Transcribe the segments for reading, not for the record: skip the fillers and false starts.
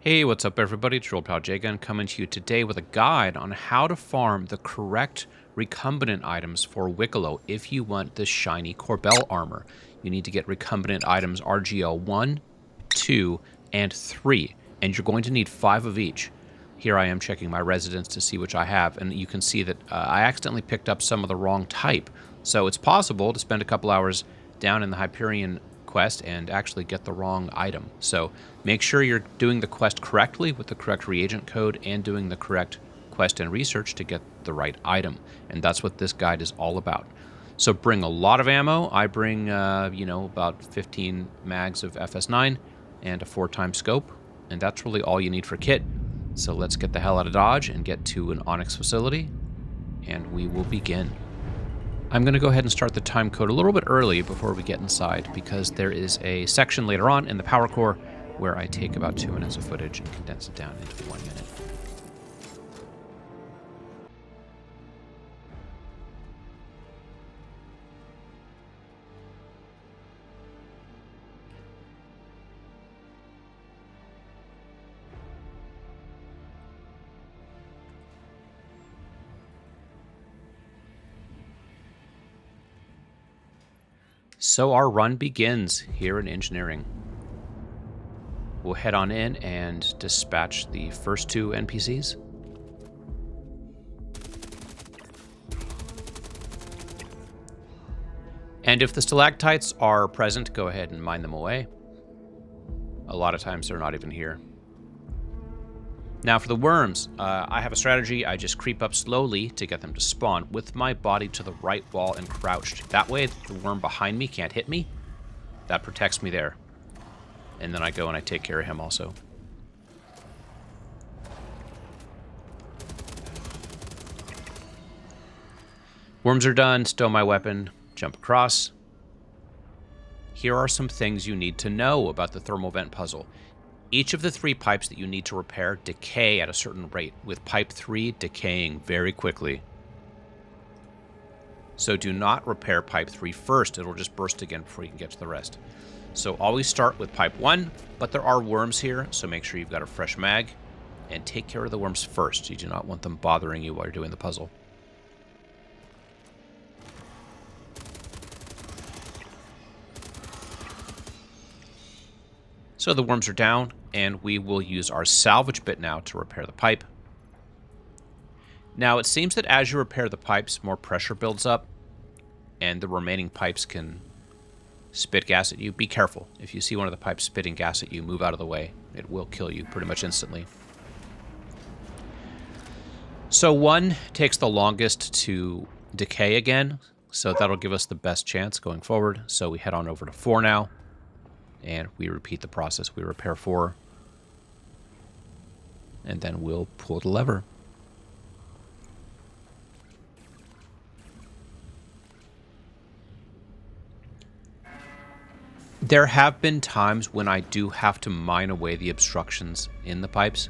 Hey, what's up everybody? It's your old pal JGun coming to you today with a guide on how to farm the correct recombinant items for Wikelo if you want the shiny Corbel armor. You need to get recombinant items RGL 1, 2, and 3, and you're going to need 5 of each. Here I am checking my residence to see which I have, and you can see that I accidentally picked up some of the wrong type. So it's possible to spend a couple hours down in the Hyperion quest and actually get the wrong item. So make sure you're doing the quest correctly with the correct reagent code and doing the correct quest and research to get the right item. And that's what this guide is all about. So bring a lot of ammo. I bring, about 15 mags of FS9 and a 4x scope. And that's really all you need for kit. So let's get the hell out of Dodge and get to an Onyx facility. And we will begin. I'm going to go ahead and start the time code a little bit early before we get inside, because there is a section later on in the power core where I take about 2 minutes of footage and condense it down into 1 minute. So our run begins here in engineering. We'll head on in and dispatch the first 2 NPCs. And if the stalactites are present, go ahead and mine them away. A lot of times they're not even here. Now for the worms, I have a strategy. I just creep up slowly to get them to spawn with my body to the right wall and crouched. That way the worm behind me can't hit me. That protects me there. And then I go and I take care of him also. Worms are done. Stow my weapon. Jump across. Here are some things you need to know about the thermal vent puzzle. Each of the 3 pipes that you need to repair decay at a certain rate, with pipe 3 decaying very quickly. So do not repair pipe 3 first. It'll just burst again before you can get to the rest. So always start with pipe 1, but there are worms here, so make sure you've got a fresh mag, and take care of the worms first. You do not want them bothering you while you're doing the puzzle. So the worms are down, and we will use our salvage bit now to repair the pipe. Now, it seems that as you repair the pipes, more pressure builds up, and the remaining pipes can spit gas at you. Be careful. If you see one of the pipes spitting gas at you, move out of the way. It will kill you pretty much instantly. So 1 takes the longest to decay again, so that'll give us the best chance going forward. So we head on over to 4 now. And we repeat the process. We repair 4. And then we'll pull the lever. There have been times when I do have to mine away the obstructions in the pipes.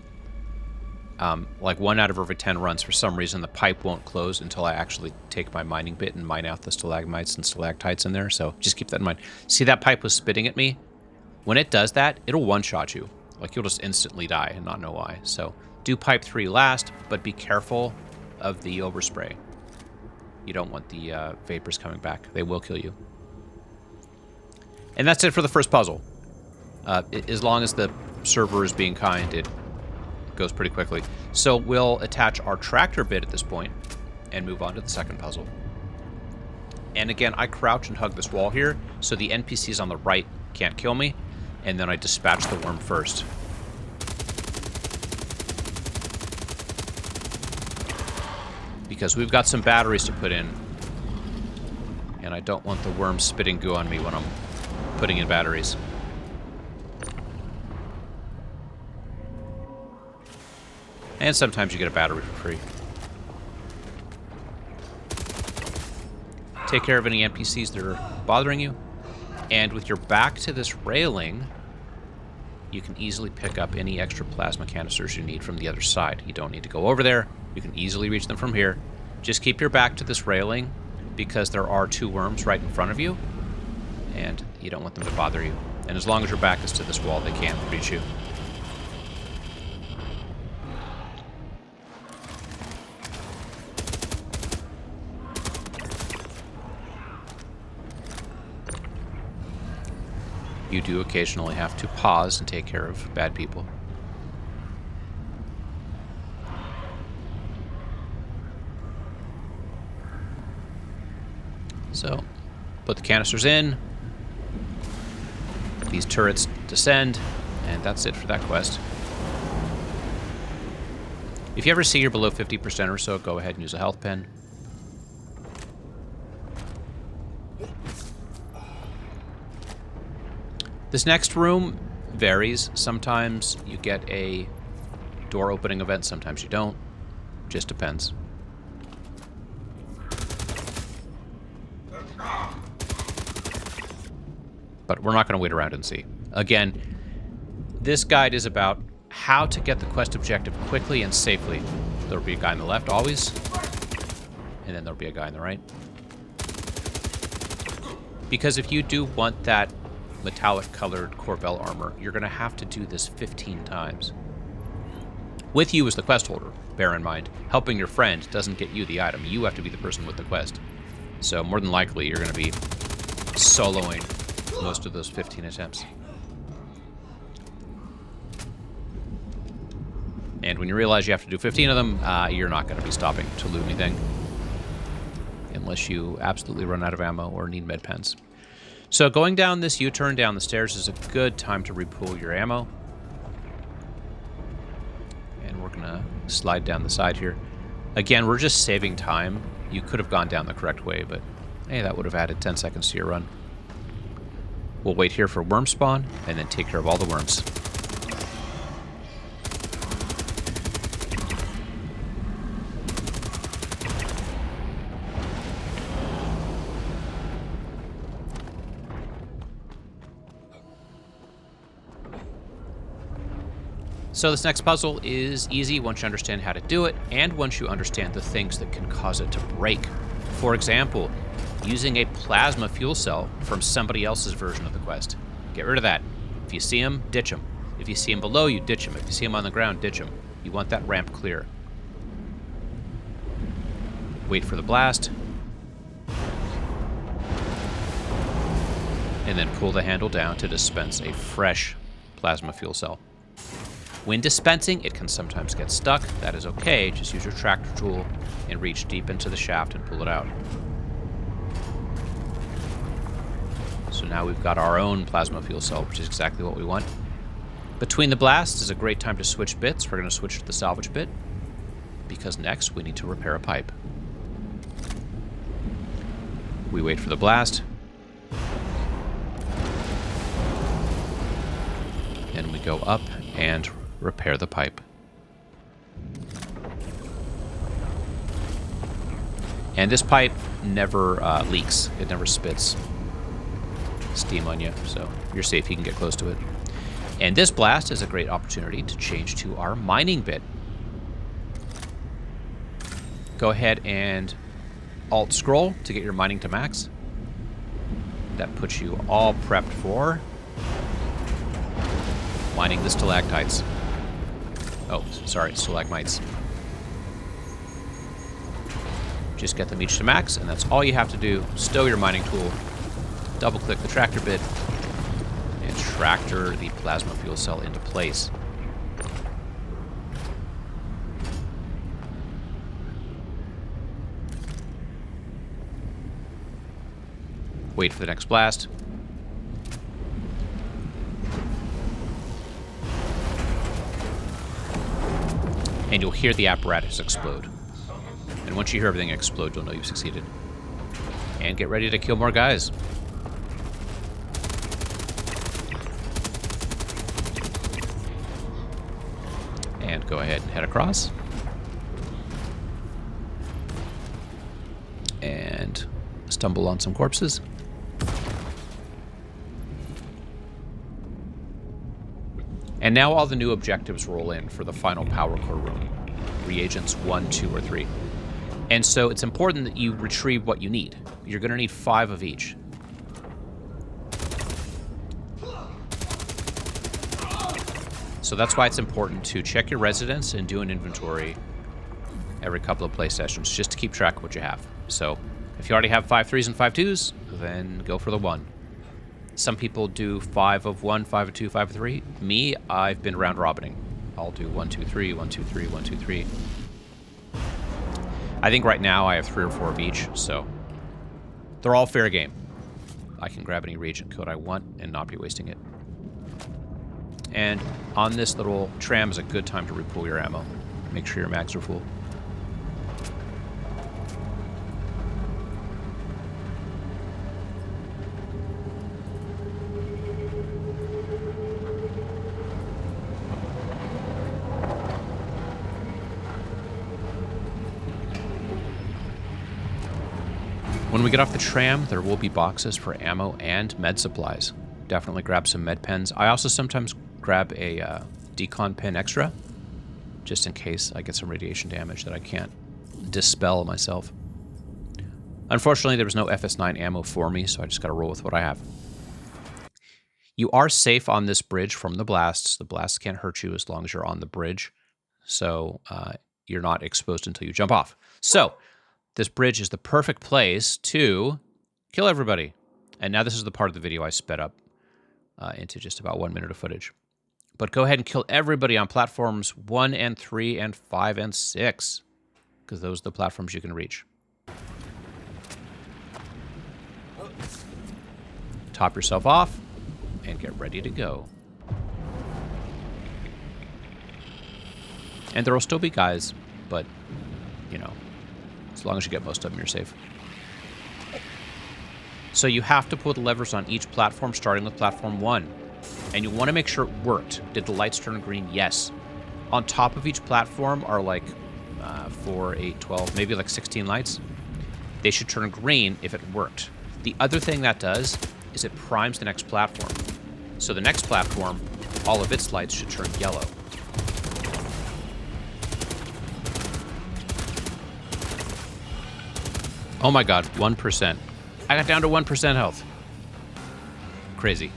Like 1 out of every 10 runs, for some reason, the pipe won't close until I actually take my mining bit and mine out the stalagmites and stalactites in there. So just keep that in mind. See, that pipe was spitting at me? When it does that, it'll one-shot you. Like, you'll just instantly die and not know why. So do pipe 3 last, but be careful of the overspray. You don't want the vapors coming back. They will kill you. And that's it for the first puzzle. As long as the server is being kind, it goes pretty quickly. So we'll attach our tractor bit at this point and move on to the second puzzle. And again, I crouch and hug this wall here, so the NPCs on the right can't kill me. And then I dispatch the worm first. Because we've got some batteries to put in. And I don't want the worm spitting goo on me when I'm putting in batteries. And sometimes you get a battery for free. Take care of any NPCs that are bothering you. And with your back to this railing, you can easily pick up any extra plasma canisters you need from the other side. You don't need to go over there. You can easily reach them from here. Just keep your back to this railing, because there are 2 worms right in front of you, and you don't want them to bother you. And as long as your back is to this wall, they can't reach you. You do occasionally have to pause and take care of bad people. So, put the canisters in. These turrets descend, and that's it for that quest. If you ever see you're below 50% or so, go ahead and use a health pen. This next room varies. Sometimes you get a door opening event, sometimes you don't. Just depends. But we're not going to wait around and see. Again, this guide is about how to get the quest objective quickly and safely. There'll be a guy on the left always, and then there'll be a guy on the right. Because if you do want that metallic colored Corbel armor, you're going to have to do this 15 times. With you as the quest holder, bear in mind, helping your friend doesn't get you the item. You have to be the person with the quest. So more than likely, you're going to be soloing most of those 15 attempts. And when you realize you have to do 15 of them, you're not going to be stopping to loot anything. Unless you absolutely run out of ammo or need med pens. So going down this U-turn down the stairs is a good time to repool your ammo. And we're going to slide down the side here. Again, we're just saving time. You could have gone down the correct way, but hey, that would have added 10 seconds to your run. We'll wait here for worm spawn, and then take care of all the worms. So this next puzzle is easy once you understand how to do it, and once you understand the things that can cause it to break. For example, using a plasma fuel cell from somebody else's version of the quest. Get rid of that. If you see him, ditch him. If you see him below you, ditch him. If you see him on the ground, ditch him. You want that ramp clear. Wait for the blast. And then pull the handle down to dispense a fresh plasma fuel cell. When dispensing, it can sometimes get stuck. That is okay. Just use your tractor tool and reach deep into the shaft and pull it out. So now we've got our own plasma fuel cell, which is exactly what we want. Between the blasts is a great time to switch bits. We're going to switch to the salvage bit, because next we need to repair a pipe. We wait for the blast. And we go up and repair the pipe. And this pipe never leaks. It never spits steam on you, so you're safe. You can get close to it. And this blast is a great opportunity to change to our mining bit. Go ahead and Alt scroll to get your mining to max. That puts you all prepped for mining the stalactites. Oh, sorry, stalagmites. Just get them each to max, and that's all you have to do. Stow your mining tool, double-click the tractor bit, and tractor the plasma fuel cell into place. Wait for the next blast. And you'll hear the apparatus explode. And once you hear everything explode, you'll know you've succeeded. And get ready to kill more guys. And go ahead and head across. And stumble on some corpses. And now all the new objectives roll in for the final power core room. Reagents 1, 2, or 3. And so it's important that you retrieve what you need. You're going to need 5 of each. So that's why it's important to check your residence and do an inventory every couple of play sessions, just to keep track of what you have. So if you already have 5 3s and 5 2s, then go for the 1. Some people do 5 of 1, 5 of 2, 5 of 3. Me, I've been round robining. I'll do 1, 2, 3, 1, 2, 3, 1, 2, 3. I think right now I have 3 or 4 of each, so they're all fair game. I can grab any reagent code I want and not be wasting it. And on this little tram is a good time to repull your ammo. Make sure your mags are full. When we get off the tram, there will be boxes for ammo and med supplies. Definitely grab some med pens. I also sometimes grab a decon pen extra, just in case I get some radiation damage that I can't dispel myself. Unfortunately, there was no FS9 ammo for me, so I just got to roll with what I have. You are safe on this bridge from the blasts. The blasts can't hurt you as long as you're on the bridge, so you're not exposed until you jump off. So this bridge is the perfect place to kill everybody. And now this is the part of the video I sped up into just about 1 minute of footage. But go ahead and kill everybody on platforms 1 and 3 and 5 and 6, because those are the platforms you can reach. Top yourself off and get ready to go. And there will still be guys, but, you know, as long as you get most of them, you're safe. So you have to pull the levers on each platform, starting with platform 1. And you want to make sure it worked. Did the lights turn green? Yes. On top of each platform are like 4, 8, 12, maybe like 16 lights. They should turn green if it worked. The other thing that does is it primes the next platform. So the next platform, all of its lights should turn yellow. Oh my god, 1%. I got down to 1% health. Crazy.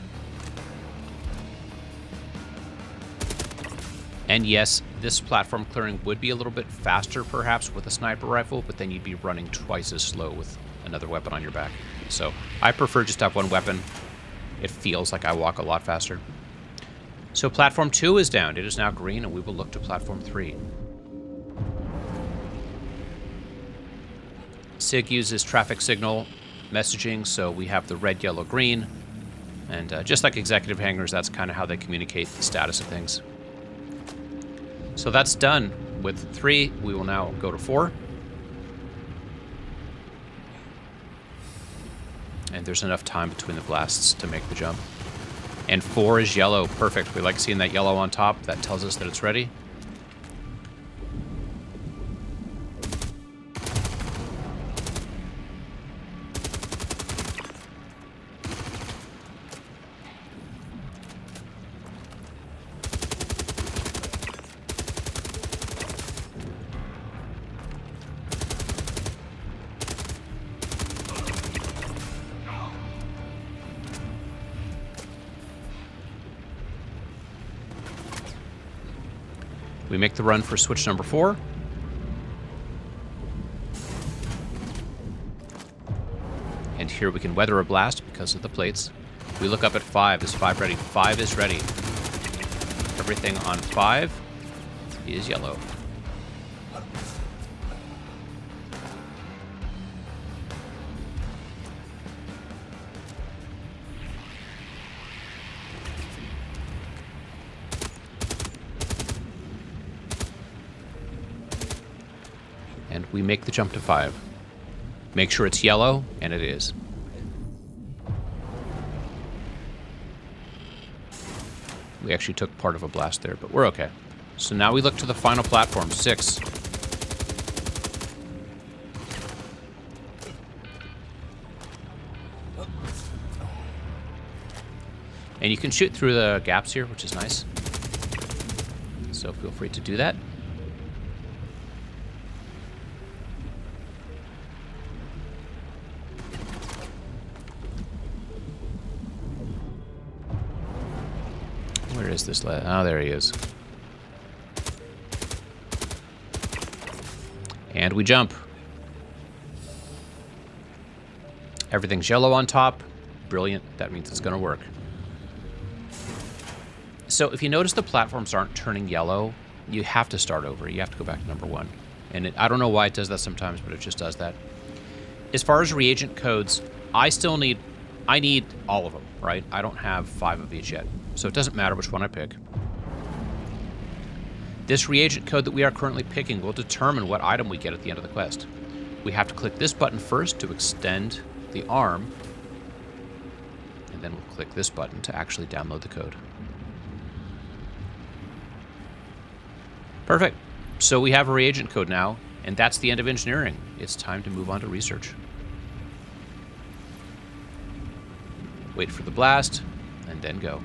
And yes, this platform clearing would be a little bit faster perhaps with a sniper rifle, but then you'd be running twice as slow with another weapon on your back. So I prefer just to have one weapon. It feels like I walk a lot faster. So platform 2 is down. It is now green, and we will look to platform 3. SIG uses traffic signal messaging, so we have the red, yellow, green. And just like executive hangars, that's kind of how they communicate the status of things. So that's done with 3. We will now go to 4. And there's enough time between the blasts to make the jump. And 4 is yellow. Perfect. We like seeing that yellow on top. That tells us that it's ready. We make the run for switch number 4. And here we can weather a blast because of the plates. We look up at 5. Is 5 ready? 5 is ready. Everything on 5 is yellow. And we make the jump to 5. Make sure it's yellow, and it is. We actually took part of a blast there, but we're okay. So now we look to the final platform, 6. And you can shoot through the gaps here, which is nice. So feel free to do that. Where is this lad? Oh, there he is. And we jump. Everything's yellow on top. Brilliant. That means it's going to work. So if you notice the platforms aren't turning yellow, you have to start over. You have to go back to number 1. And I don't know why it does that sometimes, but it just does that. As far as reagent codes, I need all of them, right? I don't have 5 of each yet, so it doesn't matter which one I pick. This reagent code that we are currently picking will determine what item we get at the end of the quest. We have to click this button first to extend the arm, and then we'll click this button to actually download the code. Perfect. So we have a reagent code now, and that's the end of engineering. It's time to move on to research. Wait for the blast, and then go.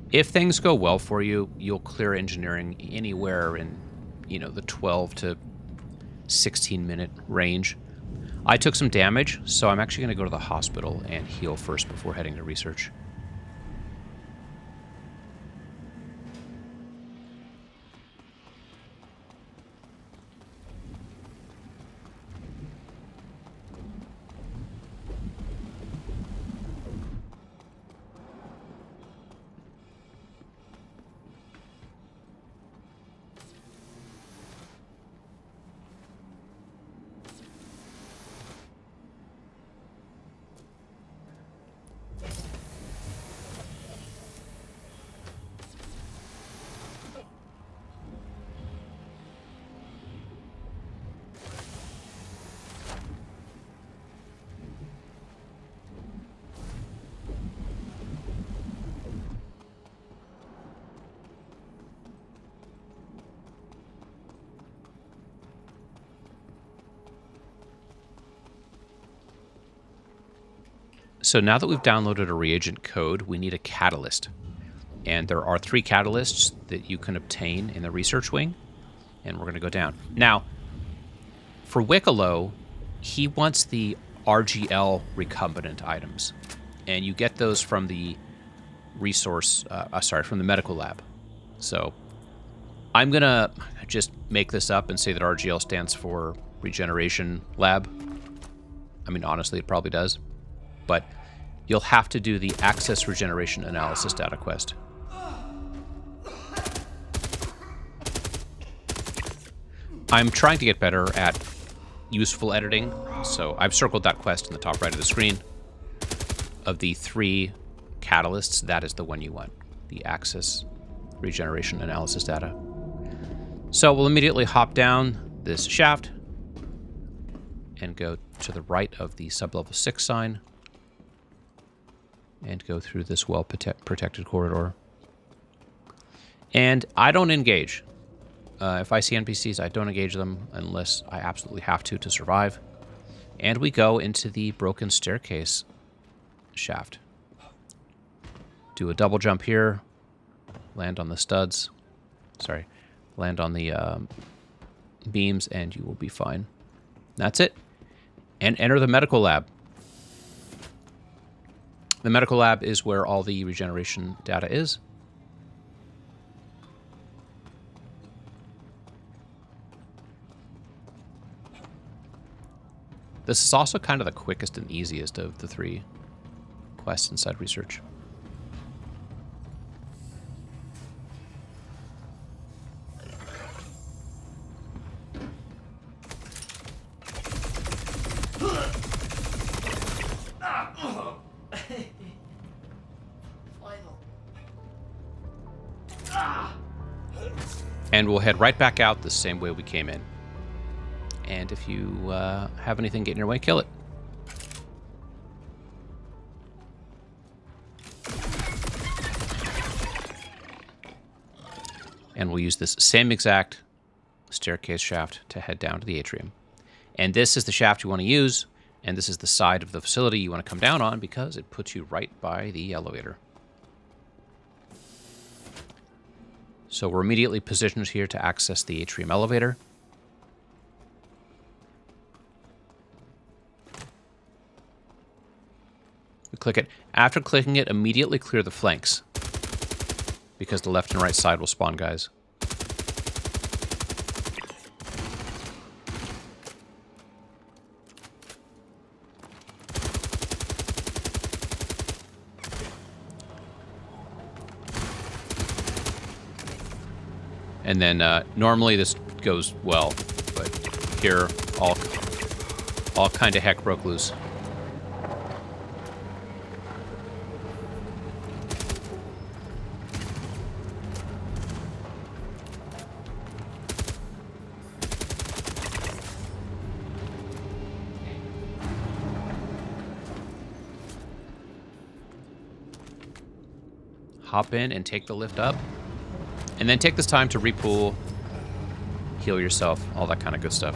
If things go well for you, you'll clear engineering anywhere in, the 12 to 16 minute range. I took some damage, so I'm actually going to go to the hospital and heal first before heading to research. So now that we've downloaded a reagent code, we need a catalyst. And there are 3 catalysts that you can obtain in the research wing. And we're going to go down. Now, for Wikelo, he wants the RGL recombinant items. And you get those from the from the medical lab. So I'm going to just make this up and say that RGL stands for Regeneration Lab. I mean, honestly, it probably does. But you'll have to do the Access Regeneration Analysis data quest. I'm trying to get better at useful editing, so I've circled that quest in the top right of the screen. Of the 3 catalysts, that is the one you want, the Access Regeneration Analysis data. So we'll immediately hop down this shaft and go to the right of the sublevel 6 sign and go through this well-protected corridor. And I don't engage. If I see NPCs, I don't engage them unless I absolutely have to survive. And we go into the broken staircase shaft. Do a double jump here, land on the studs. Sorry, land on the beams, and you will be fine. That's it. And enter the medical lab. The medical lab is where all the regeneration data is. This is also kind of the quickest and easiest of the 3 quests inside research. And we'll head right back out the same way we came in. And if you have anything get in your way, kill it. And we'll use this same exact staircase shaft to head down to the atrium. And this is the shaft you want to use, and this is the side of the facility you want to come down on because it puts you right by the elevator. So we're immediately positioned here to access the atrium elevator. We click it. After clicking it, immediately clear the flanks, because the left and right side will spawn guys. And then normally this goes well, but here all kind of heck broke loose. Hop in and take the lift up. And then take this time to repool, heal yourself, all that kind of good stuff.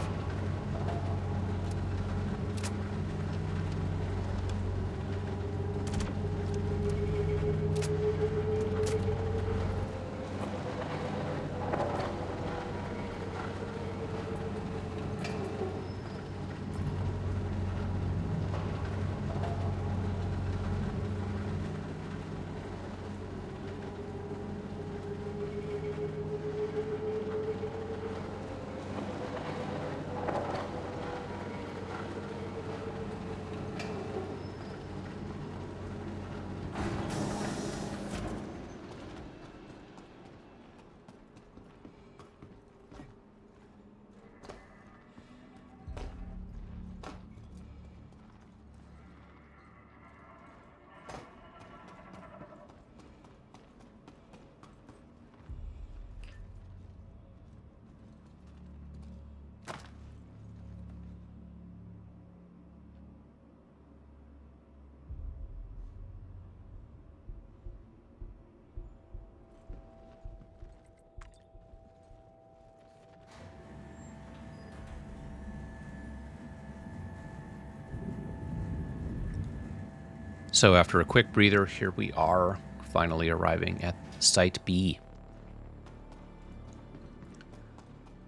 So after a quick breather, here we are, finally arriving at Site B.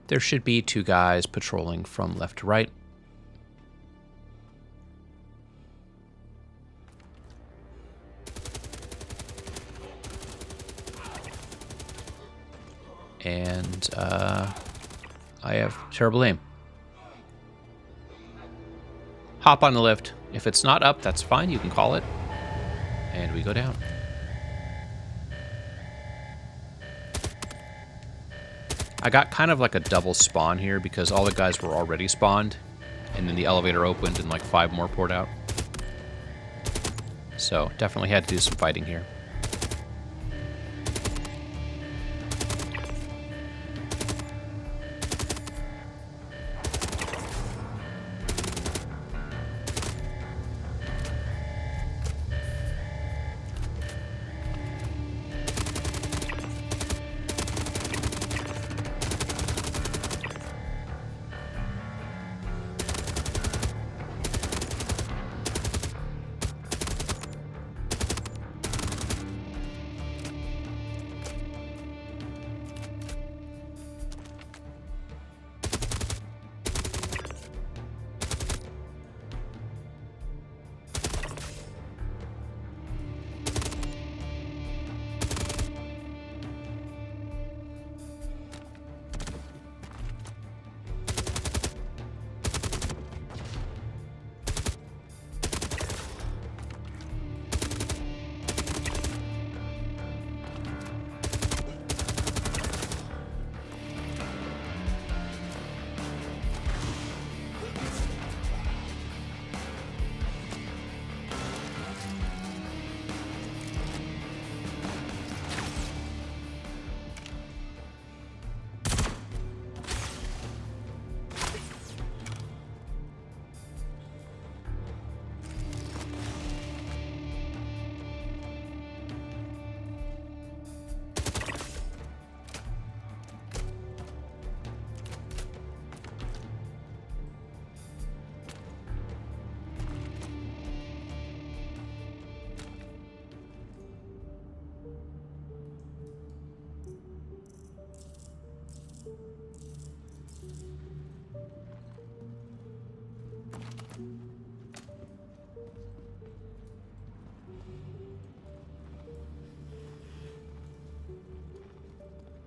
There should be 2 guys patrolling from left to right. And I have terrible aim. Hop on the lift. If it's not up, that's fine. You can call it. And we go down. I got kind of like a double spawn here because all the guys were already spawned. And then the elevator opened and like 5 more poured out. So definitely had to do some fighting here.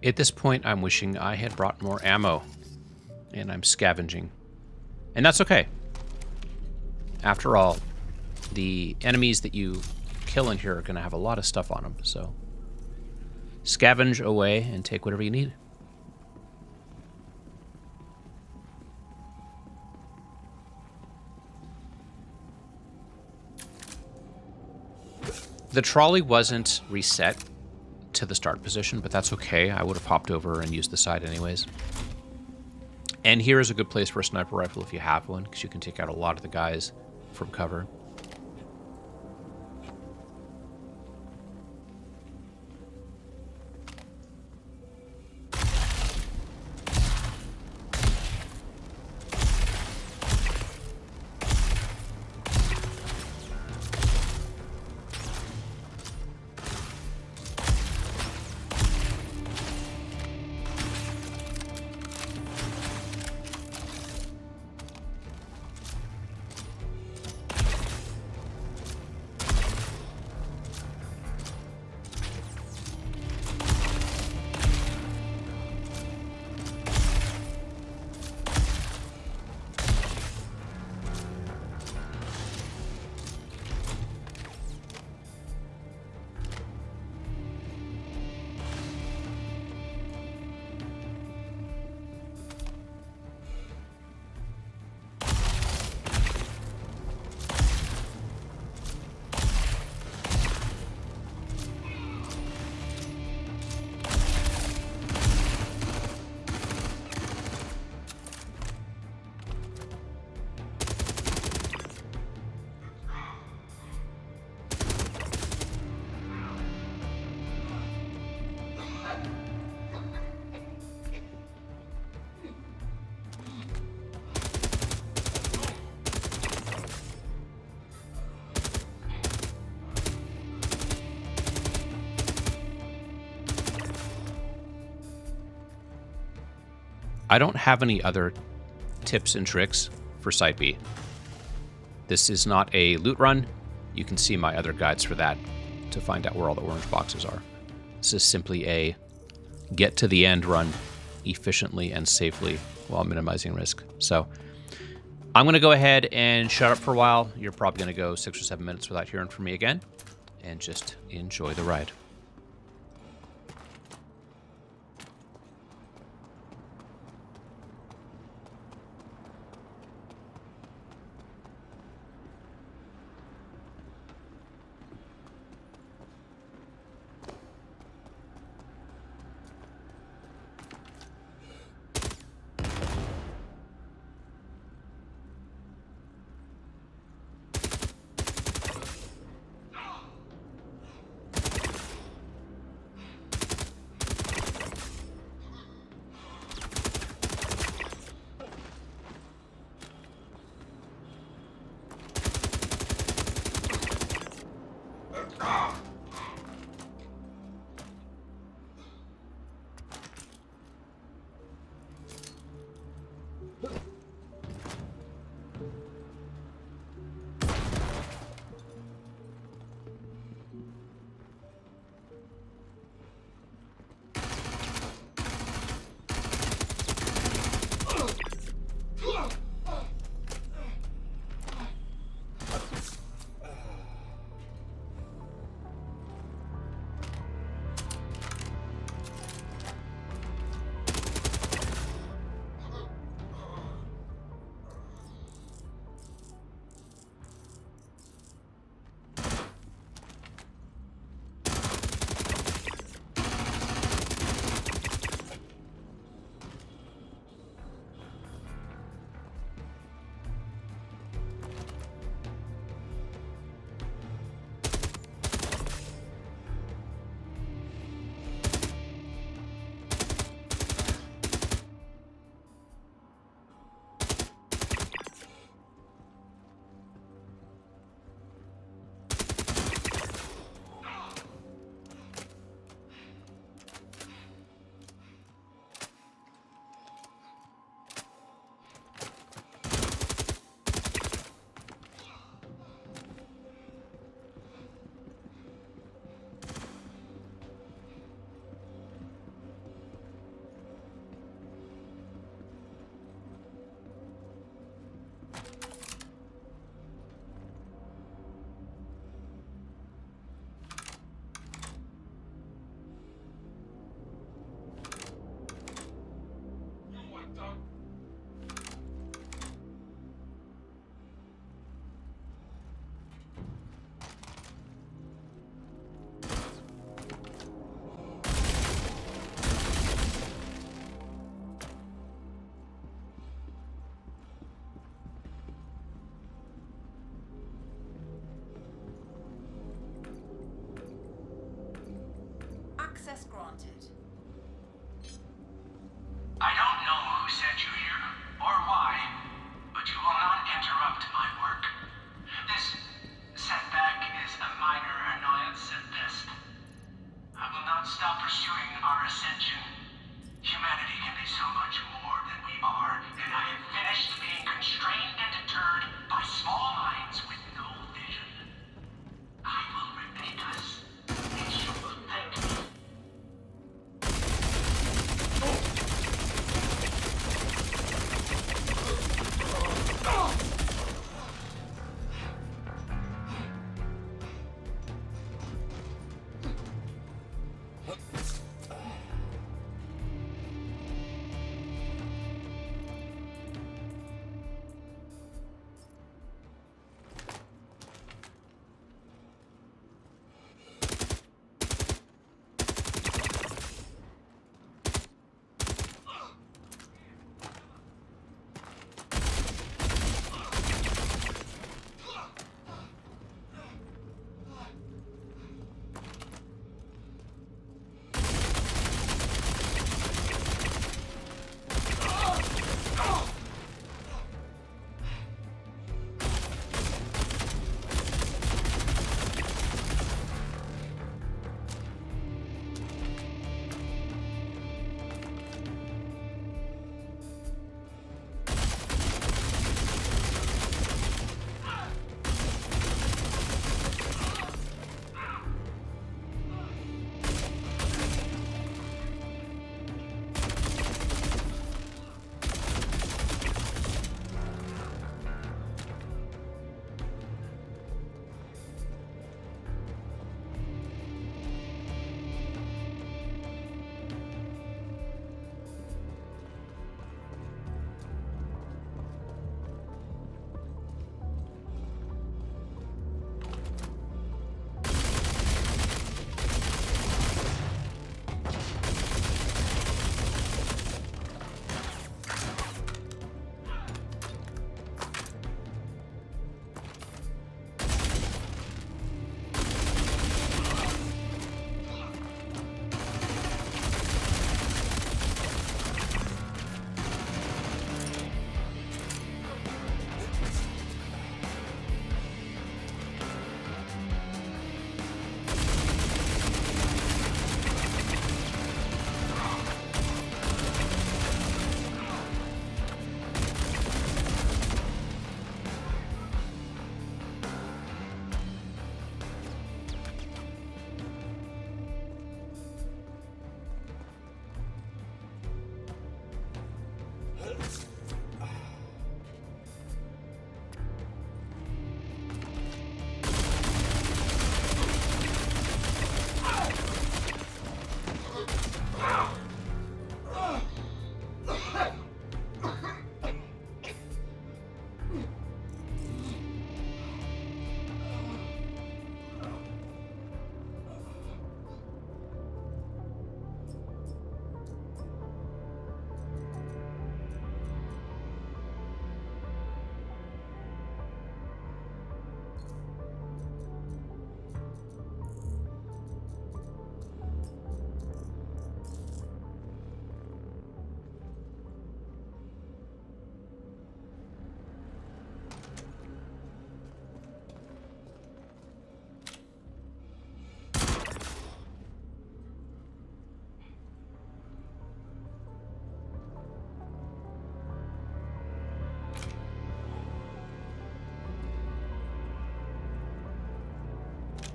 At this point, I'm wishing I had brought more ammo, and I'm scavenging. And that's okay. After all, the enemies that you kill in here are going to have a lot of stuff on them, so scavenge away and take whatever you need. The trolley wasn't reset to the start position, but that's okay. I would have hopped over and used the side anyways. And here is a good place for a sniper rifle if you have one, because you can take out a lot of the guys from cover. I don't have any other tips and tricks for Site B. This is not a loot run. You can see my other guides for that to find out where all the orange boxes are. This is simply a get to the end run efficiently and safely while minimizing risk. So I'm going to go ahead and shut up for a while. You're probably going to go 6 or 7 minutes without hearing from me again, and just enjoy the ride. Access granted. I don't know who sent you here, or why, but you will not interrupt my work. This setback is a minor annoyance at best. I will not stop pursuing our ascension. Humanity can be so much more than we are, and I have finished being constrained and deterred by small minds with no vision. I will repeat us, and you will thank me.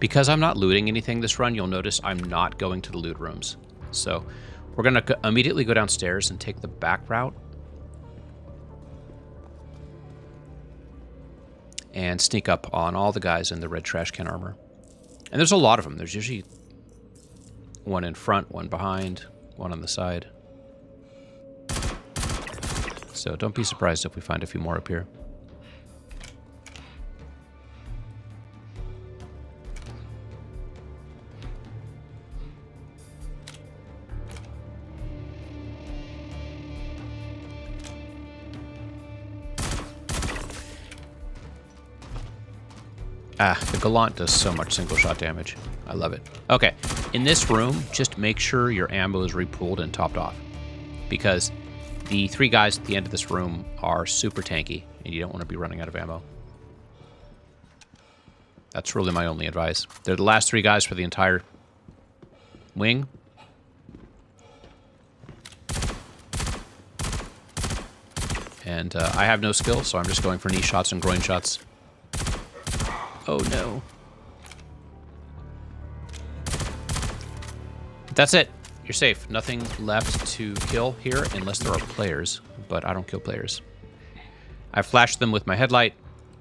Because I'm not looting anything this run, you'll notice I'm not going to the loot rooms. So we're going to immediately go downstairs and take the back route. and sneak up on all the guys in the red trash can armor. And there's a lot of them. There's usually one in front, one behind, one on the side. So don't be surprised if we find a few more up here. Ah, the Gallant does so much single shot damage. I love it. Okay, in this room, just make sure your ammo is repooled and topped off. Because the 3 guys at the end of this room are super tanky, and you don't want to be running out of ammo. That's really my only advice. They're the last 3 guys for the entire wing. And I have no skill, so I'm just going for knee shots and groin shots. Oh no. That's it. You're safe. Nothing left to kill here unless there are players, but I don't kill players. I flash them with my headlight,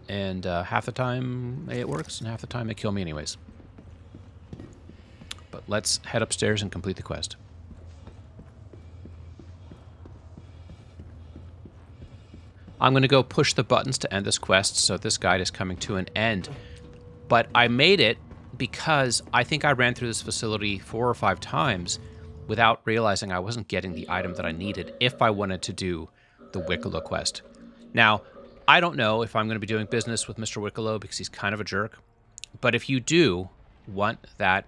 and half the time it works, and half the time they kill me anyways. But let's head upstairs and complete the quest. I'm going to go push the buttons to end this quest, so this guide is coming to an end. But I made it because I think I ran through this facility 4 or 5 times without realizing I wasn't getting the item that I needed if I wanted to do the Wikelo quest. Now, I don't know if I'm going to be doing business with Mr. Wikelo because he's kind of a jerk, but if you do want that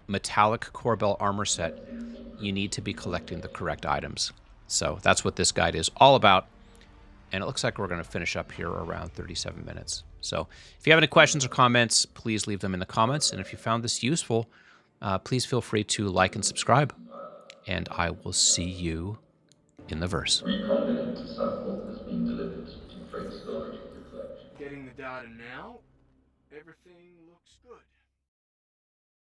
metallic Corbel armor set, you need to be collecting the correct items. So that's what this guide is all about. And it looks like we're going to finish up here around 37 minutes. So if you have any questions or comments, please leave them in the comments. And if you found this useful, please feel free to like and subscribe. And I will see you in the verse. Recombinant sample has been delivered to freight storage for collection. Getting the data now, everything looks good.